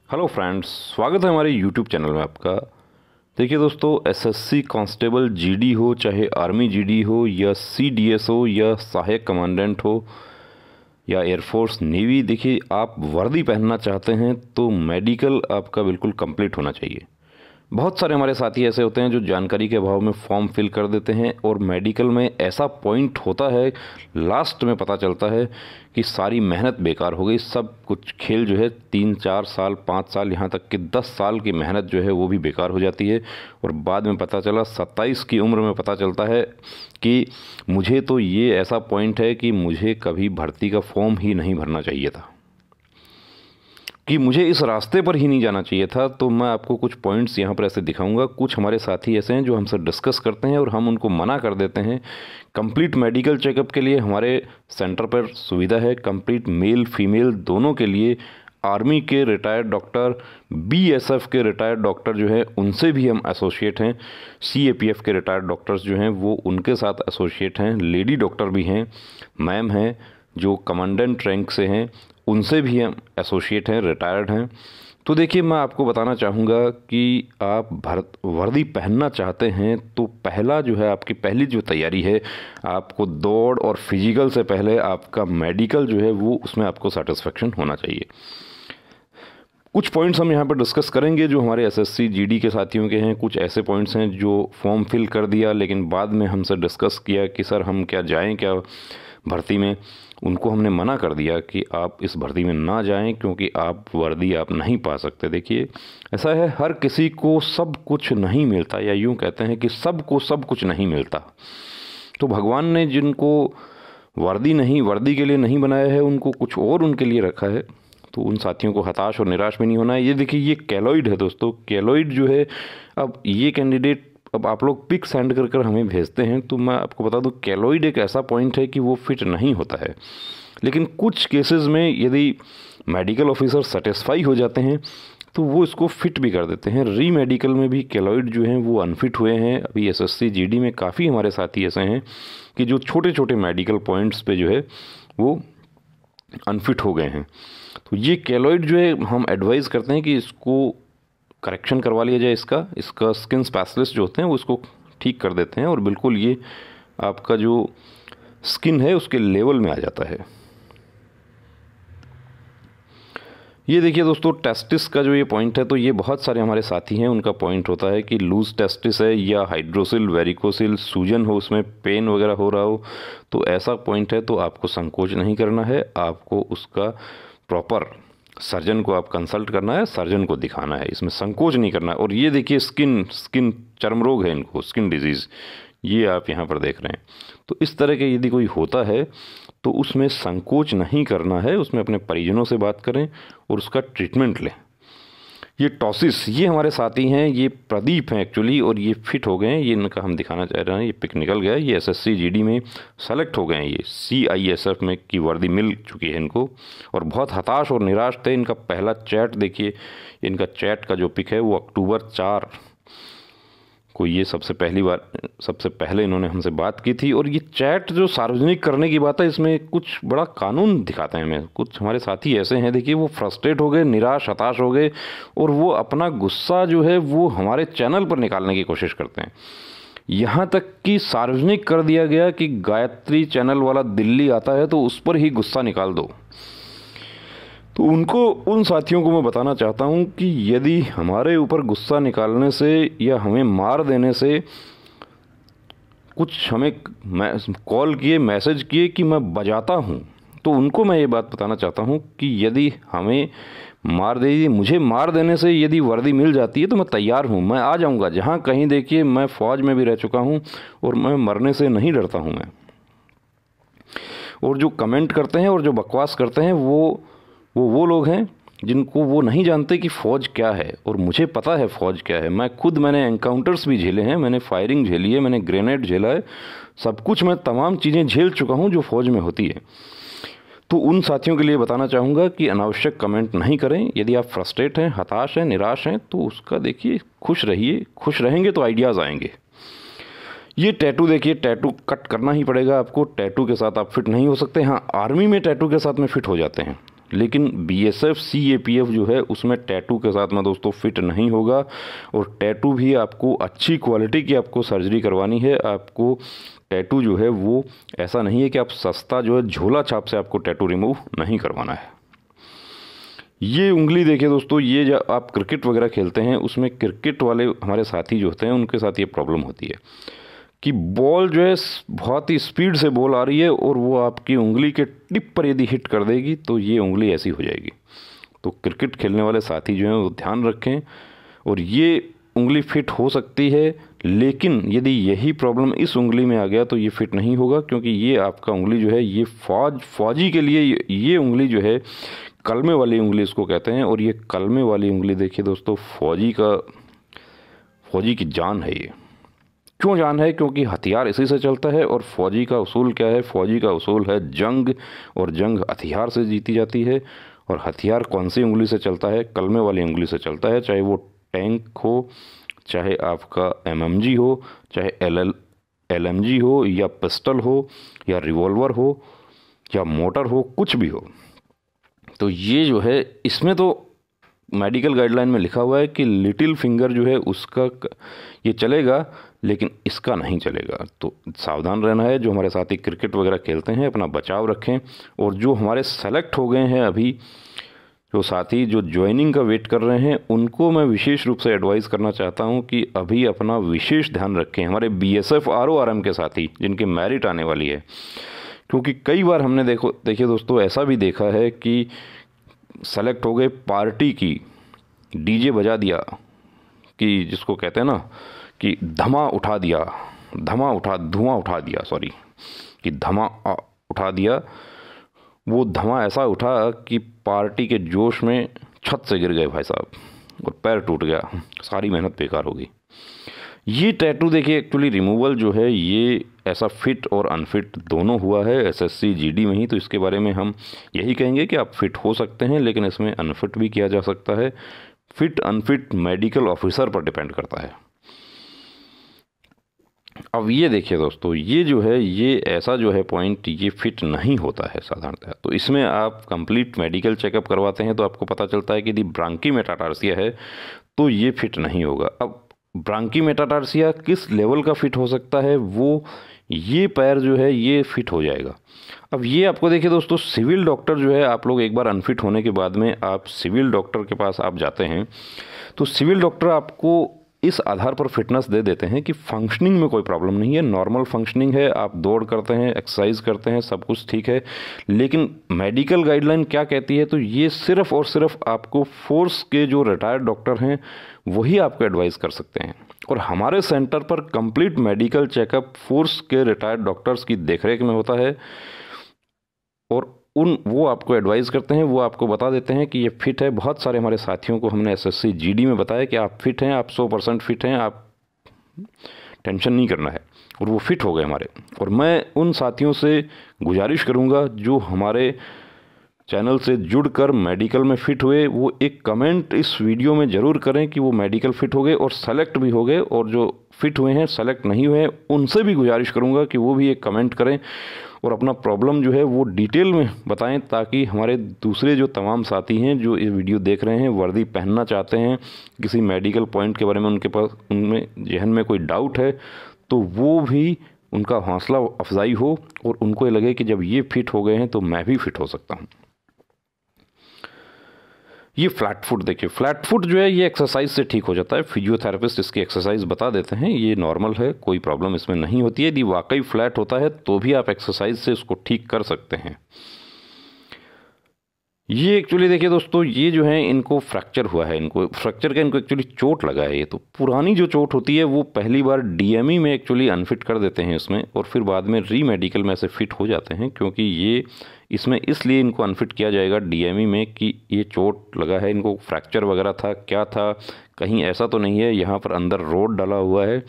Hello friends, स्वागत है हमारे यूट्यूब चैनल में आपका। देखिए दोस्तों, एसएससी कांस्टेबल जीडी हो, चाहे आर्मी जीडी हो या सीडीएस हो या सहायक कमांडेंट हो या एयरफोर्स नेवी, देखिए आप वर्दी पहनना चाहते हैं तो मेडिकल आपका बिल्कुल कंप्लीट होना चाहिए। बहुत सारे हमारे साथी ऐसे होते हैं जो जानकारी के अभाव में फॉर्म फिल कर देते हैं और मेडिकल में ऐसा पॉइंट होता है, लास्ट में पता चलता है कि सारी मेहनत बेकार हो गई। सब कुछ खेल जो है 3-4 साल 5 साल यहाँ तक कि 10 साल की मेहनत जो है वो भी बेकार हो जाती है। और बाद में पता चला 27 की उम्र में पता चलता है कि मुझे तो ये ऐसा पॉइंट है कि मुझे कभी भर्ती का फॉर्म ही नहीं भरना चाहिए था, कि मुझे इस रास्ते पर ही नहीं जाना चाहिए था। तो मैं आपको कुछ पॉइंट्स यहाँ पर ऐसे दिखाऊंगा। कुछ हमारे साथी ऐसे हैं जो हमसे डिस्कस करते हैं और हम उनको मना कर देते हैं। कंप्लीट मेडिकल चेकअप के लिए हमारे सेंटर पर सुविधा है, कंप्लीट मेल फीमेल दोनों के लिए। आर्मी के रिटायर्ड डॉक्टर, बीएसएफ के रिटायर्ड डॉक्टर जो है उनसे भी हम एसोसिएट हैं। सीएपीएफ के रिटायर्ड डॉक्टर्स जो हैं वो उनके साथ एसोसिएट हैं। लेडी डॉक्टर भी हैं, मैम हैं जो कमांडेंट रैंक से हैं, उनसे भी हम एसोसिएट हैं, रिटायर्ड हैं। तो देखिए, मैं आपको बताना चाहूँगा कि आप वर्दी पहनना चाहते हैं तो पहला जो है, आपकी पहली जो तैयारी है, आपको दौड़ और फिजिकल से पहले आपका मेडिकल जो है वो उसमें आपको सेटिस्फेक्शन होना चाहिए। कुछ पॉइंट्स हम यहाँ पर डिस्कस करेंगे जो हमारे एसएससी जीडी के साथियों के हैं। कुछ ऐसे पॉइंट्स हैं जो फॉर्म फिल कर दिया लेकिन बाद में हमसे डिस्कस किया कि सर हम क्या जाएं क्या भर्ती में। उनको हमने मना कर दिया कि आप इस भर्ती में ना जाएं क्योंकि आप वर्दी आप नहीं पा सकते। देखिए, ऐसा है, हर किसी को सब कुछ नहीं मिलता, या यूँ कहते हैं कि सबको सब कुछ नहीं मिलता। तो भगवान ने जिनको वर्दी के लिए नहीं बनाया है, उनको कुछ और उनके लिए रखा है। तो उन साथियों को हताश और निराश भी नहीं होना है। ये देखिए, ये केलॉइड है दोस्तों। केलॉइड जो है, अब ये कैंडिडेट, अब आप लोग पिक सेंड कर हमें भेजते हैं तो मैं आपको बता दूं, केलॉइड एक ऐसा पॉइंट है कि वो फिट नहीं होता है। लेकिन कुछ केसेस में यदि मेडिकल ऑफिसर सेटिस्फाई हो जाते हैं तो वो इसको फिट भी कर देते हैं। री मेडिकल में भी केलॉइड जो हैं वो अनफिट हुए हैं। अभी एसएससी जीडी में काफ़ी हमारे साथी ऐसे हैं कि जो छोटे छोटे मेडिकल पॉइंट्स पे जो है वो अनफिट हो गए हैं। तो ये केलॉइड जो है, हम एडवाइज़ करते हैं कि इसको करेक्शन करवा लिया जाए। इसका स्किन स्पेशलिस्ट जो होते हैं वो इसको ठीक कर देते हैं और बिल्कुल ये आपका जो स्किन है उसके लेवल में आ जाता है। ये देखिए दोस्तों, टेस्टिस का जो ये पॉइंट है, तो ये बहुत सारे हमारे साथी हैं उनका पॉइंट होता है कि लूज टेस्टिस है या हाइड्रोसिल वेरिकोसिल सूजन हो, उसमें पेन वगैरह हो रहा हो, तो ऐसा पॉइंट है तो आपको संकोच नहीं करना है। आपको उसका प्रॉपर सर्जन को आप कंसल्ट करना है, सर्जन को दिखाना है, इसमें संकोच नहीं करना है। और ये देखिए, स्किन चर्म रोग है इनको, स्किन डिजीज़, ये आप यहाँ पर देख रहे हैं। तो इस तरह के यदि कोई होता है तो उसमें संकोच नहीं करना है, उसमें अपने परिजनों से बात करें और उसका ट्रीटमेंट लें। ये टॉसिस, ये हमारे साथी हैं, ये प्रदीप हैं एक्चुअली, और ये फिट हो गए हैं। ये इनका हम दिखाना चाह रहे हैं, ये पिक निकल गया है। ये एसएससी जीडी में सेलेक्ट हो गए हैं, ये सीआईएसएफ में की वर्दी मिल चुकी है इनको। और बहुत हताश और निराश थे। इनका पहला चैट देखिए, इनका चैट का जो पिक है वो अक्टूबर 4 को, ये सबसे पहले इन्होंने हमसे बात की थी। और ये चैट जो सार्वजनिक करने की बात है, इसमें कुछ बड़ा कानून दिखाते हैं हमें। कुछ हमारे साथी ऐसे हैं, देखिए, वो फ्रस्ट्रेट हो गए, निराश हताश हो गए और वो अपना गुस्सा जो है वो हमारे चैनल पर निकालने की कोशिश करते हैं। यहाँ तक कि सार्वजनिक कर दिया गया कि गायत्री चैनल वाला दिल्ली आता है तो उस पर ही गुस्सा निकाल दो। तो उन साथियों को मैं बताना चाहता हूं कि यदि हमारे ऊपर गुस्सा निकालने से या हमें मार देने से, कुछ हमें कॉल किए, मैसेज किए कि मैं बजाता हूं, तो उनको मैं ये बात बताना चाहता हूं कि यदि हमें मुझे मार देने से यदि वर्दी मिल जाती है तो मैं तैयार हूं, मैं आ जाऊंगा जहां कहीं। देखिए, मैं फ़ौज में भी रह चुका हूं और मैं मरने से नहीं डरता हूं मैं। और जो कमेंट करते हैं और जो बकवास करते हैं वो लोग हैं जिनको वो नहीं जानते कि फ़ौज क्या है। और मुझे पता है फ़ौज क्या है। मैंने एनकाउंटर्स भी झेले हैं, मैंने फायरिंग झेली है, मैंने ग्रेनेड झेला है, सब कुछ, मैं तमाम चीज़ें झेल चुका हूं जो फ़ौज में होती है। तो उन साथियों के लिए बताना चाहूँगा कि अनावश्यक कमेंट नहीं करें। यदि आप फ्रस्ट्रेट हैं, हताश हैं, निराश हैं, तो उसका देखिए, खुश रहिए। खुश रहेंगे तो आइडियाज़ आएंगे। ये टैटू देखिए, टैटू कट करना ही पड़ेगा आपको। टैटू के साथ आप फिट नहीं हो सकते। हाँ, आर्मी में टैटू के साथ में फिट हो जाते हैं, लेकिन BSF CAPF जो है उसमें टैटू के साथ में दोस्तों फिट नहीं होगा। और टैटू भी आपको अच्छी क्वालिटी की आपको सर्जरी करवानी है। आपको टैटू जो है वो ऐसा नहीं है कि आप सस्ता जो है झोला छाप से आपको टैटू रिमूव नहीं करवाना है। ये उंगली देखिए दोस्तों, ये जब आप क्रिकेट वगैरह खेलते हैं उसमें क्रिकेट वाले हमारे साथी जो होते हैं उनके साथ ये प्रॉब्लम होती है कि बॉल जो है बहुत ही स्पीड से बॉल आ रही है और वो आपकी उंगली के टिप पर यदि हिट कर देगी तो ये उंगली ऐसी हो जाएगी। तो क्रिकेट खेलने वाले साथी जो हैं वो ध्यान रखें। और ये उंगली फिट हो सकती है, लेकिन यदि यही प्रॉब्लम इस उंगली में आ गया तो ये फिट नहीं होगा, क्योंकि ये आपका उंगली जो है ये फौजी के लिए ये उंगली जो है कलमे वाली उंगली इसको कहते हैं। और ये कलमे वाली उंगली देखिए दोस्तों, फौजी की जान है। ये क्यों जान है? क्योंकि हथियार इसी से चलता है। और फौजी का उसूल क्या है? फौजी का उसूल है जंग, और जंग हथियार से जीती जाती है। और हथियार कौन सी उंगली से चलता है? कलमे वाली उंगली से चलता है। चाहे वो टैंक हो, चाहे आपका MMG हो, चाहे LMG हो, या पिस्टल हो, या रिवॉल्वर हो, या मोटर हो, कुछ भी हो। तो ये जो है इसमें तो मेडिकल गाइडलाइन में लिखा हुआ है कि लिटिल फिंगर जो है उसका ये चलेगा, लेकिन इसका नहीं चलेगा। तो सावधान रहना है। जो हमारे साथी क्रिकेट वगैरह खेलते हैं अपना बचाव रखें। और जो हमारे सेलेक्ट हो गए हैं अभी, जो साथी जो ज्वाइनिंग का वेट कर रहे हैं, उनको मैं विशेष रूप से एडवाइस करना चाहता हूं कि अभी अपना विशेष ध्यान रखें। हमारे BSF RORM के साथी जिनकी मेरिट आने वाली है, क्योंकि कई बार हमने देखिए दोस्तों ऐसा भी देखा है कि सेलेक्ट हो गए, पार्टी की DJ बजा दिया, कि जिसको कहते हैं ना कि धुआं उठा दिया, कि धुआं उठा दिया। वो धुआं ऐसा उठा कि पार्टी के जोश में छत से गिर गए भाई साहब, और पैर टूट गया, सारी मेहनत बेकार हो गई। ये टैटू देखिए एक्चुअली रिमूवल जो है ये ऐसा फिट और अनफिट दोनों हुआ है SSC GD में ही। तो इसके बारे में हम यही कहेंगे कि आप फिट हो सकते हैं, लेकिन इसमें अनफिट भी किया जा सकता है। फिट अनफिट मेडिकल ऑफिसर पर डिपेंड करता है। अब ये देखिए दोस्तों, ये जो है ये ऐसा जो है पॉइंट, ये फिट नहीं होता है साधारणतः। तो इसमें आप कंप्लीट मेडिकल चेकअप करवाते हैं तो आपको पता चलता है कि यदि ब्रांकी मेटाटार्सिया है तो ये फिट नहीं होगा। अब ब्रांकी मेटाटार्सिया किस लेवल का फिट हो सकता है? वो ये पैर जो है ये फिट हो जाएगा। अब ये आपको देखिए दोस्तों, सिविल डॉक्टर जो है, आप लोग एक बार अनफिट होने के बाद में आप सिविल डॉक्टर के पास आप जाते हैं, तो सिविल डॉक्टर आपको इस आधार पर फिटनेस दे देते हैं कि फंक्शनिंग में कोई प्रॉब्लम नहीं है, नॉर्मल फंक्शनिंग है, आप दौड़ करते हैं, एक्सरसाइज करते हैं, सब कुछ ठीक है। लेकिन मेडिकल गाइडलाइन क्या कहती है? तो ये सिर्फ और सिर्फ आपको फोर्स के जो रिटायर्ड डॉक्टर हैं वही आपको एडवाइस कर सकते हैं। और हमारे सेंटर पर कंप्लीट मेडिकल चेकअप फोर्स के रिटायर्ड डॉक्टर्स की देखरेख में होता है। और वो आपको एडवाइस करते हैं, वो आपको बता देते हैं कि ये फिट है। बहुत सारे हमारे साथियों को हमने SSC GD में बताया कि आप फिट हैं, आप 100% फिट हैं, आप टेंशन नहीं करना है, और वो फिट हो गए हमारे। और मैं उन साथियों से गुजारिश करूंगा जो हमारे चैनल से जुड़कर मेडिकल में फिट हुए, वो एक कमेंट इस वीडियो में ज़रूर करें कि वो मेडिकल फिट हो गए और सेलेक्ट भी हो गए। और जो फिट हुए हैं, सेलेक्ट नहीं हुए हैं, उनसे भी गुजारिश करूंगा कि वो भी एक कमेंट करें और अपना प्रॉब्लम जो है वो डिटेल में बताएं, ताकि हमारे दूसरे जो तमाम साथी हैं जो ये वीडियो देख रहे हैं, वर्दी पहनना चाहते हैं, किसी मेडिकल पॉइंट के बारे में उनके पास उनमें जहन में कोई डाउट है, तो वो भी उनका हौसला अफजाई हो और उनको ये लगे कि जब ये फिट हो गए हैं तो मैं भी फिट हो सकता हूँ। ये फ्लैट फुट देखिए, फ्लैट फुट जो है ये एक्सरसाइज से ठीक हो जाता है। फिजियोथेरेपिस्ट इसकी एक्सरसाइज बता देते हैं, ये नॉर्मल है, कोई प्रॉब्लम इसमें नहीं होती है। यदि वाकई फ्लैट होता है तो भी आप एक्सरसाइज से इसको ठीक कर सकते हैं। ये एक्चुअली देखिए दोस्तों, ये जो है इनको फ्रैक्चर हुआ है, इनको फ्रैक्चर का इनको एक्चुअली चोट लगा है। ये तो पुरानी जो चोट होती है वो पहली बार DME में एक्चुअली अनफिट कर देते हैं इसमें, और फिर बाद में री मेडिकल में ऐसे फिट हो जाते हैं, क्योंकि ये इसमें इसलिए इनको अनफिट किया जाएगा DME में कि ये चोट लगा है, इनको फ्रैक्चर वगैरह था, क्या था, कहीं ऐसा तो नहीं है यहाँ पर अंदर रोड डाला हुआ है,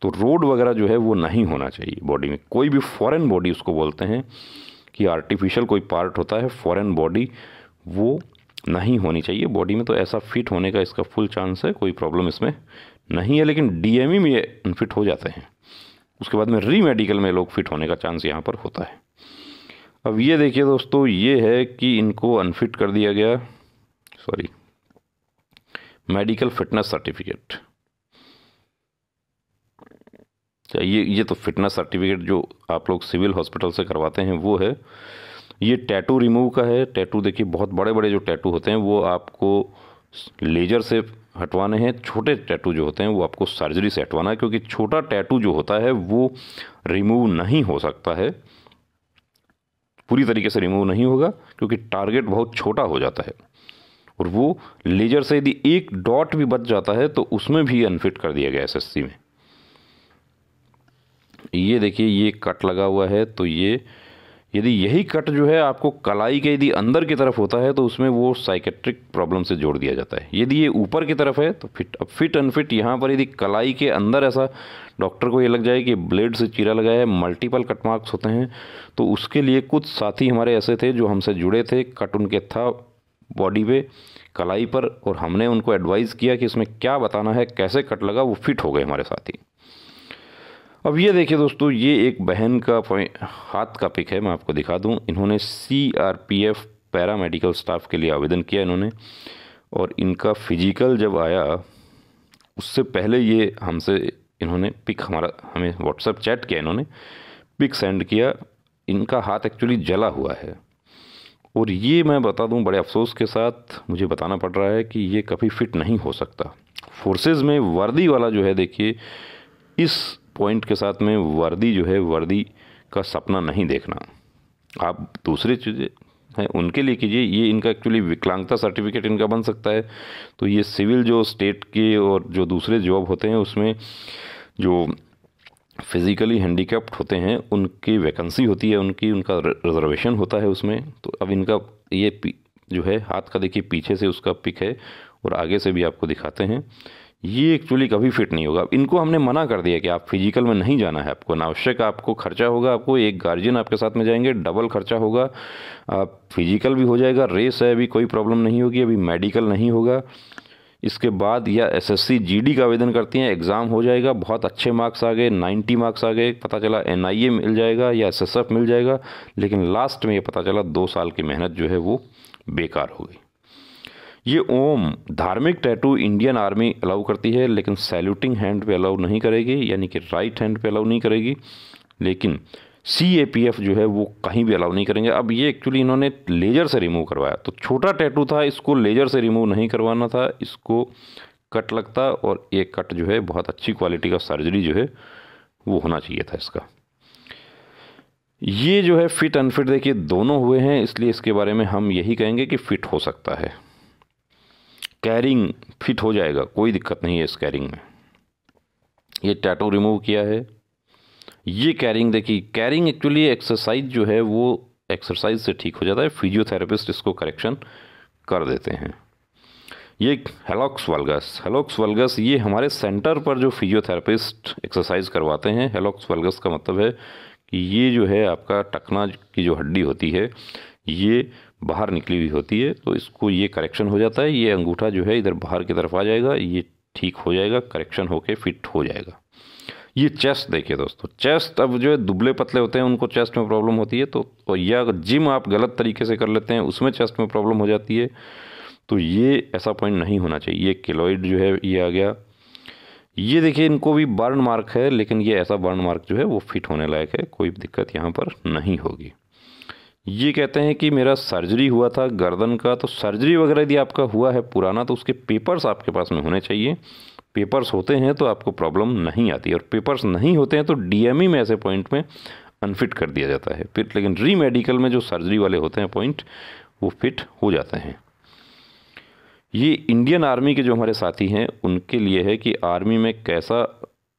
तो रोड वगैरह जो है वो नहीं होना चाहिए बॉडी में। कोई भी फॉरेन बॉडी उसको बोलते हैं कि आर्टिफिशियल कोई पार्ट होता है, फॉरेन बॉडी, वो नहीं होनी चाहिए बॉडी में। तो ऐसा फिट होने का इसका फुल चांस है, कोई प्रॉब्लम इसमें नहीं है। लेकिन DME में अनफिट हो जाते हैं, उसके बाद में री मेडिकल में लोग फिट होने का चांस यहाँ पर होता है। अब ये देखिए दोस्तों, ये है कि इनको अनफिट कर दिया गया, सॉरी, मेडिकल फिटनेस सर्टिफिकेट। ये तो फिटनेस सर्टिफिकेट जो आप लोग सिविल हॉस्पिटल से करवाते हैं वो है। ये टैटू रिमूव का है। टैटू देखिए, बहुत बड़े बड़े जो टैटू होते हैं वो आपको लेजर से हटवाने हैं। छोटे टैटू जो होते हैं वो आपको सर्जरी से हटवाना है, क्योंकि छोटा टैटू जो होता है वो रिमूव नहीं हो सकता है, पूरी तरीके से रिमूव नहीं होगा, क्योंकि टारगेट बहुत छोटा हो जाता है। और वो लेजर से यदि एक डॉट भी बच जाता है तो उसमें भी अनफिट कर दिया गया एसएससी में। ये देखिए, ये कट लगा हुआ है, तो ये यदि यही कट जो है आपको कलाई के यदि अंदर की तरफ होता है तो उसमें वो साइकेट्रिक प्रॉब्लम से जोड़ दिया जाता है। यदि ये ऊपर की तरफ है तो फिट। अब फिट अनफिट यहाँ पर यदि कलाई के अंदर ऐसा डॉक्टर को ये लग जाए कि ब्लेड से चीरा लगाया है, मल्टीपल कट मार्क्स होते हैं, तो उसके लिए कुछ साथी हमारे ऐसे थे जो हमसे जुड़े थे, कट उनके था बॉडी पे, कलाई पर, और हमने उनको एडवाइस किया कि इसमें क्या बताना है, कैसे कट लगा, वो फिट हो गए हमारे साथी। अब ये देखिए दोस्तों, ये एक बहन का हाथ का पिक है, मैं आपको दिखा दूं। इन्होंने CRPF पैरा मेडिकल स्टाफ के लिए आवेदन किया इन्होंने, और इनका फिजिकल जब आया उससे पहले ये हमसे इन्होंने पिक हमें व्हाट्सएप चैट किया, इन्होंने पिक सेंड किया। इनका हाथ एक्चुअली जला हुआ है, और ये मैं बता दूं बड़े अफसोस के साथ मुझे बताना पड़ रहा है कि ये कभी फिट नहीं हो सकता। फोर्सेस में वर्दी वाला जो है, देखिए इस पॉइंट के साथ में वर्दी जो है, वर्दी का सपना नहीं देखना। आप दूसरी चीज़ें हैं उनके लिए कीजिए। ये इनका एक्चुअली विकलांगता सर्टिफिकेट इनका बन सकता है। तो ये सिविल जो स्टेट के और जो दूसरे जॉब होते हैं उसमें जो फिज़िकली हैंडीकैप्ड होते हैं उनकी वैकेंसी होती है, उनका रिजर्वेशन होता है उसमें। तो अब इनका ये जो है हाथ का देखिए, पीछे से उसका पिक है और आगे से भी आपको दिखाते हैं। ये एक्चुअली कभी फिट नहीं होगा। इनको हमने मना कर दिया कि आप फिजिकल में नहीं जाना है, आपको अनावश्यक आपको खर्चा होगा, आपको एक गार्जियन आपके साथ में जाएंगे, डबल खर्चा होगा, आप फिजिकल भी हो जाएगा, रेस है, अभी कोई प्रॉब्लम नहीं होगी, अभी मेडिकल नहीं होगा। इसके बाद या SSC GD का आवेदन करती हैं, एग्ज़ाम हो जाएगा, बहुत अच्छे मार्क्स आ गए, 90 मार्क्स आ गए, पता चला NIA मिल जाएगा या SSF मिल जाएगा, लेकिन लास्ट में ये पता चला 2 साल की मेहनत जो है वो बेकार हो गई। ये ओम धार्मिक टैटू इंडियन आर्मी अलाउ करती है, लेकिन सैल्यूटिंग हैंड पे अलाउ नहीं करेगी, यानी कि राइट हैंड पे अलाउ नहीं करेगी, लेकिन CAPF जो है वो कहीं भी अलाउ नहीं करेंगे। अब ये एक्चुअली इन्होंने लेजर से रिमूव करवाया, तो छोटा टैटू था, इसको लेजर से रिमूव नहीं करवाना था, इसको कट लगता, और ये कट जो है बहुत अच्छी क्वालिटी का सर्जरी जो है वो होना चाहिए था इसका। ये जो है फिट अनफिट देखिए दोनों हुए हैं, इसलिए इसके बारे में हम यही कहेंगे कि फिट हो सकता है। कैरिंग फिट हो जाएगा, कोई दिक्कत नहीं है इस कैरिंग में। ये टैटू रिमूव किया है। ये कैरिंग देखिए, कैरिंग एक्चुअली एक्सरसाइज जो है वो एक्सरसाइज से ठीक हो जाता है, फिजियोथेरेपिस्ट इसको करेक्शन कर देते हैं। ये हेलॉक्स वल्गस ये हमारे सेंटर पर जो फिजियोथेरेपिस्ट एक्सरसाइज करवाते हैं। हेलॉक्स वल्गस का मतलब है कि ये जो है आपका टखना की जो हड्डी होती है ये बाहर निकली हुई होती है, तो इसको ये करेक्शन हो जाता है। ये अंगूठा जो है इधर बाहर की तरफ आ जाएगा, ये ठीक हो जाएगा, करेक्शन होके फिट हो जाएगा। ये चेस्ट देखिए दोस्तों, चेस्ट अब जो है दुबले पतले होते हैं उनको चेस्ट में प्रॉब्लम होती है, तो या जिम आप गलत तरीके से कर लेते हैं उसमें चेस्ट में प्रॉब्लम हो जाती है, तो ये ऐसा पॉइंट नहीं होना चाहिए। ये केलॉइड जो है ये आ गया। ये देखिए, इनको भी बर्न मार्क है, लेकिन ये ऐसा बर्न मार्क जो है वो फिट होने लायक है, कोई दिक्कत यहाँ पर नहीं होगी। ये कहते हैं कि मेरा सर्जरी हुआ था गर्दन का, तो सर्जरी वगैरह यदि आपका हुआ है पुराना तो उसके पेपर्स आपके पास में होने चाहिए। पेपर्स होते हैं तो आपको प्रॉब्लम नहीं आती, और पेपर्स नहीं होते हैं तो DME में ऐसे पॉइंट में अनफिट कर दिया जाता है फिर। लेकिन री मेडिकल में जो सर्जरी वाले होते हैं पॉइंट वो फिट हो जाते हैं। ये इंडियन आर्मी के जो हमारे साथी हैं उनके लिए है कि आर्मी में कैसा,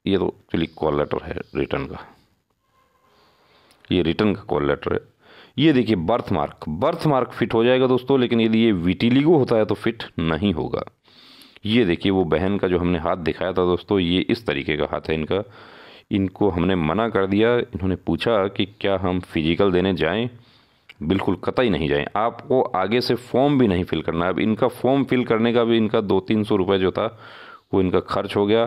ये तो एक्चुअली कॉल लेटर है रिटर्न का, ये रिटर्न का कॉल लेटर है। ये देखिए बर्थ मार्क फिट हो जाएगा दोस्तों, लेकिन यदि ये विटिलिगो होता है तो फिट नहीं होगा। ये देखिए वो बहन का जो हमने हाथ दिखाया था दोस्तों, ये इस तरीके का हाथ है इनका। इनको हमने मना कर दिया, इन्होंने पूछा कि क्या हम फिजिकल देने जाएं, बिल्कुल कतई नहीं जाएं, आपको आगे से फॉर्म भी नहीं फिल करना। अब इनका फॉर्म फिल करने का भी इनका 200-300 रुपये जो था वो इनका खर्च हो गया,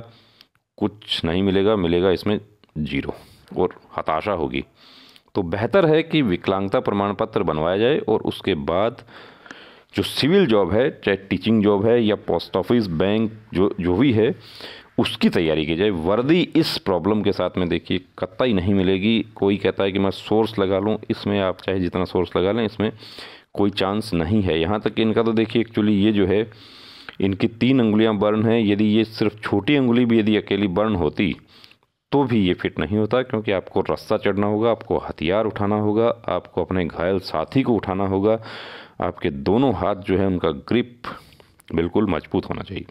कुछ नहीं मिलेगा, मिलेगा इसमें 0 और हताशा होगी। तो बेहतर है कि विकलांगता प्रमाण पत्र बनवाया जाए और उसके बाद जो सिविल जॉब है, चाहे टीचिंग जॉब है या पोस्ट ऑफिस, बैंक, जो भी है, उसकी तैयारी की जाए। वर्दी इस प्रॉब्लम के साथ में देखिए कतई नहीं मिलेगी। कोई कहता है कि मैं सोर्स लगा लूँ, इसमें आप चाहे जितना सोर्स लगा लें, इसमें कोई चांस नहीं है। यहाँ तक कि इनका तो देखिए एक्चुअली ये जो है, इनकी 3 अंगुलियाँ बर्न हैं। यदि ये सिर्फ छोटी अंगुली भी यदि अकेली बर्न होती तो भी ये फिट नहीं होता, क्योंकि आपको रास्ता चढ़ना होगा, आपको हथियार उठाना होगा, आपको अपने घायल साथी को उठाना होगा, आपके दोनों हाथ जो है उनका ग्रिप बिल्कुल मजबूत होना चाहिए।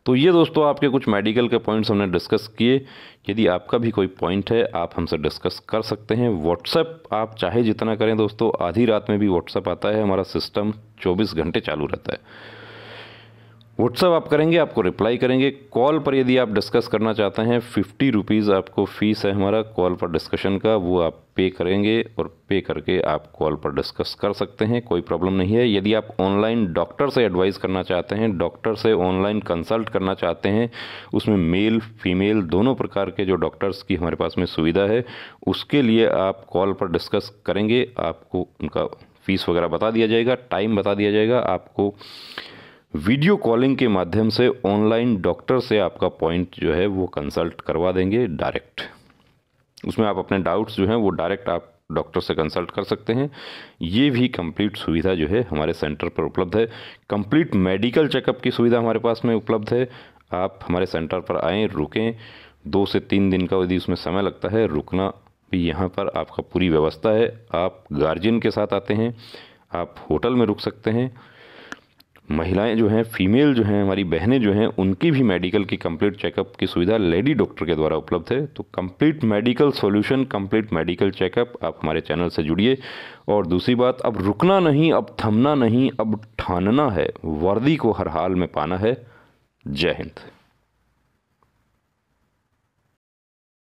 तो ये दोस्तों आपके कुछ मेडिकल के पॉइंट्स हमने डिस्कस किए। यदि आपका भी कोई पॉइंट है आप हमसे डिस्कस कर सकते हैं। व्हाट्सएप आप चाहे जितना करें दोस्तों, आधी रात में भी व्हाट्सएप आता है, हमारा सिस्टम 24 घंटे चालू रहता है। व्हाट्सएप आप करेंगे, आपको रिप्लाई करेंगे। कॉल पर यदि आप डिस्कस करना चाहते हैं, 50 रुपीज़ आपको फ़ीस है हमारा कॉल पर डिस्कशन का, वो आप पे करेंगे और पे करके आप कॉल पर डिस्कस कर सकते हैं, कोई प्रॉब्लम नहीं है। यदि आप ऑनलाइन डॉक्टर से एडवाइस करना चाहते हैं, डॉक्टर से ऑनलाइन कंसल्ट करना चाहते हैं, उसमें मेल फीमेल दोनों प्रकार के जो डॉक्टर्स की हमारे पास में सुविधा है, उसके लिए आप कॉल पर डिस्कस करेंगे, आपको उनका फ़ीस वगैरह बता दिया जाएगा, टाइम बता दिया जाएगा। आपको वीडियो कॉलिंग के माध्यम से ऑनलाइन डॉक्टर से आपका पॉइंट जो है वो कंसल्ट करवा देंगे डायरेक्ट। उसमें आप अपने डाउट्स जो हैं वो डायरेक्ट आप डॉक्टर से कंसल्ट कर सकते हैं। ये भी कंप्लीट सुविधा जो है हमारे सेंटर पर उपलब्ध है। कंप्लीट मेडिकल चेकअप की सुविधा हमारे पास में उपलब्ध है। आप हमारे सेंटर पर आएँ, रुकें। 2 से 3 दिन का यदि उसमें समय लगता है, रुकना भी यहाँ पर आपका पूरी व्यवस्था है। आप गार्जियन के साथ आते हैं, आप होटल में रुक सकते हैं। महिलाएं जो हैं, फीमेल जो हैं, हमारी बहनें जो हैं, उनकी भी मेडिकल की कंप्लीट चेकअप की सुविधा लेडी डॉक्टर के द्वारा उपलब्ध है। तो complete medical solution, complete medical checkup, आप हमारे चैनल से जुड़िए। और दूसरी बात, अब रुकना नहीं, अब थमना नहीं, अब ठानना है, वर्दी को हर हाल में पाना है। जय हिंद।